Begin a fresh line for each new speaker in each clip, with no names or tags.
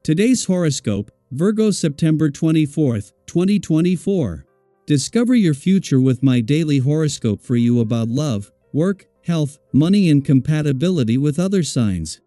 Today's horoscope, Virgo September 24th, 2024. Discover your future with my daily horoscope for you about love, work, health, money and compatibility with other signs.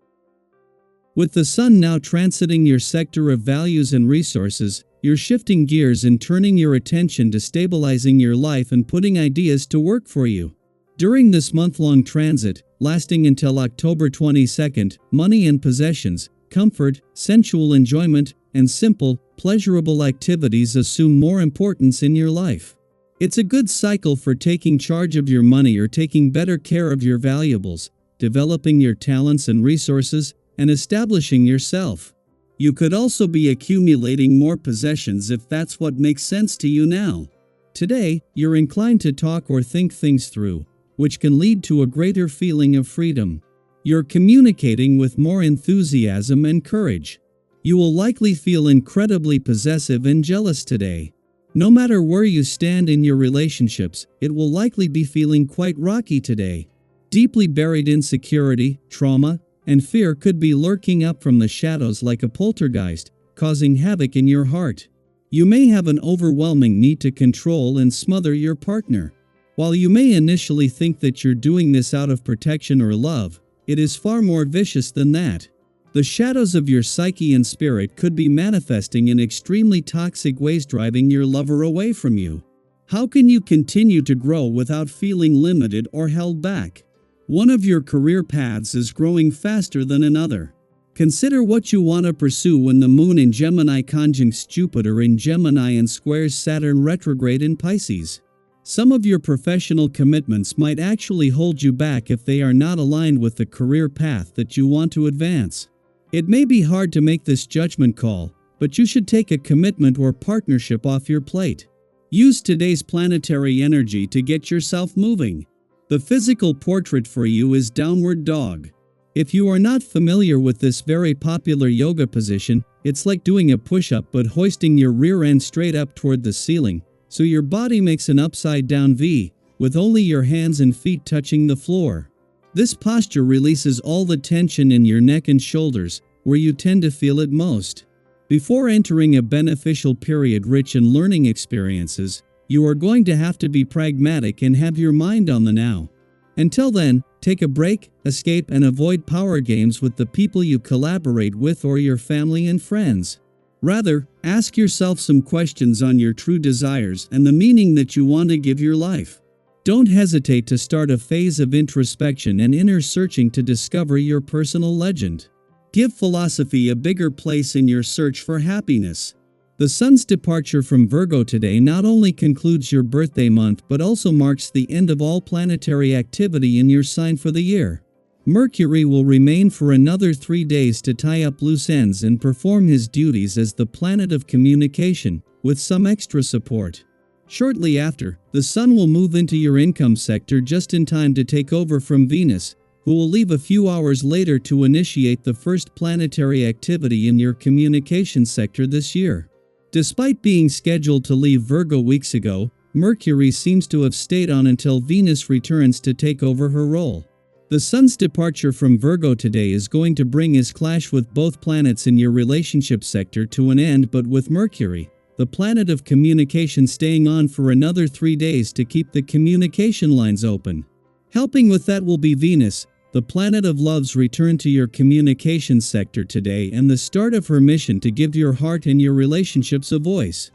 With the sun now transiting your sector of values and resources, you're shifting gears and turning your attention to stabilizing your life and putting ideas to work for you. During this month-long transit, lasting until October 22nd, money and possessions, comfort, sensual enjoyment, and simple, pleasurable activities assume more importance in your life. It's a good cycle for taking charge of your money or taking better care of your valuables, developing your talents and resources, and establishing yourself. You could also be accumulating more possessions if that's what makes sense to you now. Today, you're inclined to talk or think things through, which can lead to a greater feeling of freedom. You're communicating with more enthusiasm and courage. You will likely feel incredibly possessive and jealous today. No matter where you stand in your relationships, it will likely be feeling quite rocky today. Deeply buried insecurity, trauma, and fear could be lurking up from the shadows like a poltergeist, causing havoc in your heart. You may have an overwhelming need to control and smother your partner. While you may initially think that you're doing this out of protection or love, it is far more vicious than that. The shadows of your psyche and spirit could be manifesting in extremely toxic ways, driving your lover away from you. How can you continue to grow without feeling limited or held back? One of your career paths is growing faster than another. Consider what you want to pursue when the moon in Gemini conjuncts Jupiter in Gemini and squares Saturn retrograde in Pisces. Some of your professional commitments might actually hold you back if they are not aligned with the career path that you want to advance. It may be hard to make this judgment call, but you should take a commitment or partnership off your plate. Use today's planetary energy to get yourself moving. The physical portrait for you is Downward Dog. If you are not familiar with this very popular yoga position, it's like doing a push-up but hoisting your rear end straight up toward the ceiling, so your body makes an upside-down V, with only your hands and feet touching the floor. This posture releases all the tension in your neck and shoulders, where you tend to feel it most. Before entering a beneficial period rich in learning experiences, you are going to have to be pragmatic and have your mind on the now. Until then, take a break, escape, and avoid power games with the people you collaborate with or your family and friends. Rather, ask yourself some questions on your true desires and the meaning that you want to give your life. Don't hesitate to start a phase of introspection and inner searching to discover your personal legend. Give philosophy a bigger place in your search for happiness. The sun's departure from Virgo today not only concludes your birthday month but also marks the end of all planetary activity in your sign for the year. Mercury will remain for another 3 days to tie up loose ends and perform his duties as the planet of communication, with some extra support. Shortly after, the sun will move into your income sector just in time to take over from Venus, who will leave a few hours later to initiate the first planetary activity in your communication sector this year. Despite being scheduled to leave Virgo weeks ago, Mercury seems to have stayed on until Venus returns to take over her role. The sun's departure from Virgo today is going to bring his clash with both planets in your relationship sector to an end, but with Mercury, the planet of communication, staying on for another 3 days to keep the communication lines open. Helping with that will be Venus, the planet of love's return to your communication sector today and the start of her mission to give your heart and your relationships a voice.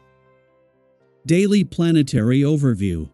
Daily Planetary Overview.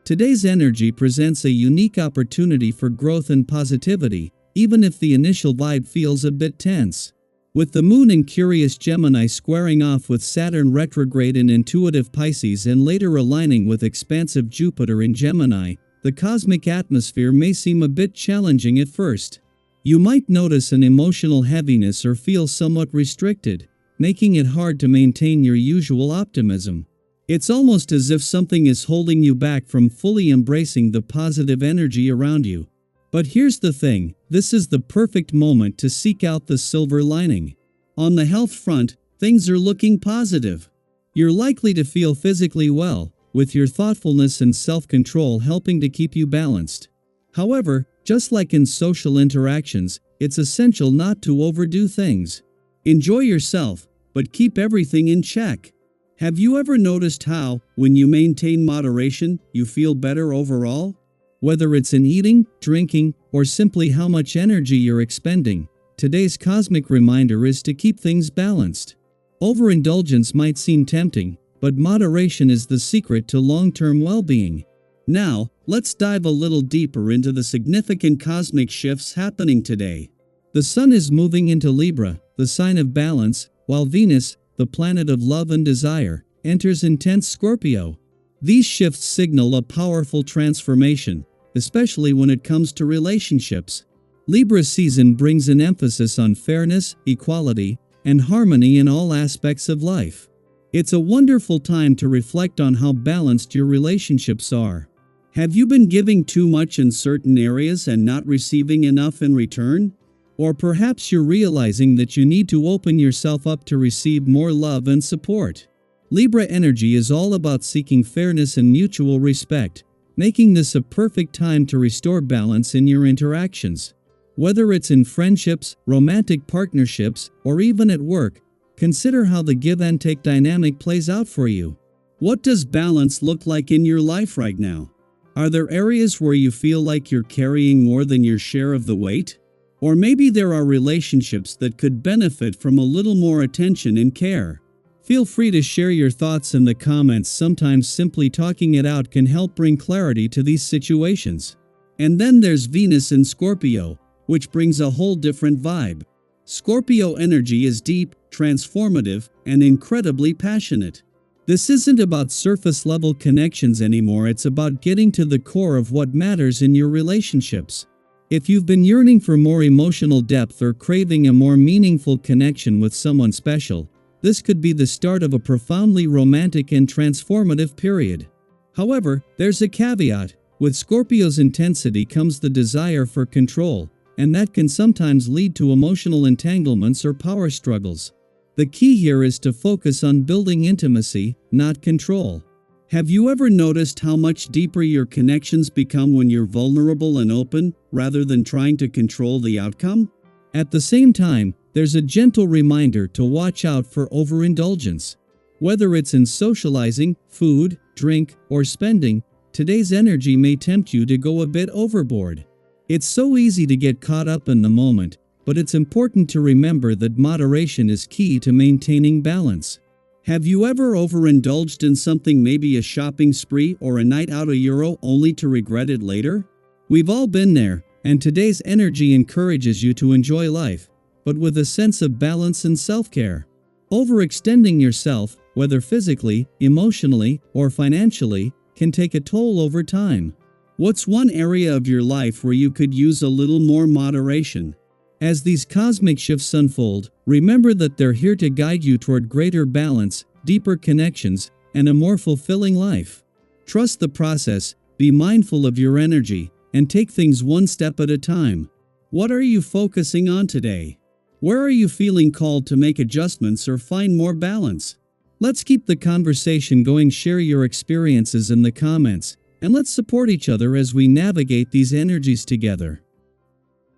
Today's energy presents a unique opportunity for growth and positivity, even if the initial vibe feels a bit tense. With the moon in curious Gemini squaring off with Saturn retrograde in intuitive Pisces and later aligning with expansive Jupiter in Gemini, the cosmic atmosphere may seem a bit challenging at first. You might notice an emotional heaviness or feel somewhat restricted, making it hard to maintain your usual optimism. It's almost as if something is holding you back from fully embracing the positive energy around you. But here's the thing, this is the perfect moment to seek out the silver lining. On the health front, things are looking positive. You're likely to feel physically well, with your thoughtfulness and self-control helping to keep you balanced. However, just like in social interactions, it's essential not to overdo things. Enjoy yourself, but keep everything in check. Have you ever noticed how, when you maintain moderation, you feel better overall? Whether it's in eating, drinking, or simply how much energy you're expending, today's cosmic reminder is to keep things balanced. Overindulgence might seem tempting, but moderation is the secret to long-term well-being. Now, let's dive a little deeper into the significant cosmic shifts happening today. The Sun is moving into Libra, the sign of balance, while Venus, the planet of love and desire, enters intense Scorpio. These shifts signal a powerful transformation, especially when it comes to relationships. Libra's season brings an emphasis on fairness, equality, and harmony in all aspects of life. It's a wonderful time to reflect on how balanced your relationships are. Have you been giving too much in certain areas and not receiving enough in return? Or perhaps you're realizing that you need to open yourself up to receive more love and support. Libra energy is all about seeking fairness and mutual respect, making this a perfect time to restore balance in your interactions. Whether it's in friendships, romantic partnerships, or even at work, consider how the give-and-take dynamic plays out for you. What does balance look like in your life right now? Are there areas where you feel like you're carrying more than your share of the weight? Or maybe there are relationships that could benefit from a little more attention and care. Feel free to share your thoughts in the comments. Sometimes simply talking it out can help bring clarity to these situations. And then there's Venus in Scorpio, which brings a whole different vibe. Scorpio energy is deep, transformative, and incredibly passionate. This isn't about surface-level connections anymore, it's about getting to the core of what matters in your relationships. If you've been yearning for more emotional depth or craving a more meaningful connection with someone special, this could be the start of a profoundly romantic and transformative period. However, there's a caveat. With Scorpio's intensity comes the desire for control, and that can sometimes lead to emotional entanglements or power struggles. The key here is to focus on building intimacy, not control. Have you ever noticed how much deeper your connections become when you're vulnerable and open, rather than trying to control the outcome? At the same time, there's a gentle reminder to watch out for overindulgence. Whether it's in socializing, food, drink, or spending, today's energy may tempt you to go a bit overboard. It's so easy to get caught up in the moment, but it's important to remember that moderation is key to maintaining balance. Have you ever overindulged in something, maybe a shopping spree or a night out €1, only to regret it later? We've all been there, and today's energy encourages you to enjoy life, but with a sense of balance and self-care. Overextending yourself, whether physically, emotionally, or financially, can take a toll over time. What's one area of your life where you could use a little more moderation? As these cosmic shifts unfold, remember that they're here to guide you toward greater balance, deeper connections, and a more fulfilling life. Trust the process, be mindful of your energy, and take things one step at a time. What are you focusing on today? Where are you feeling called to make adjustments or find more balance? Let's keep the conversation going. Share your experiences in the comments, and let's support each other as we navigate these energies together.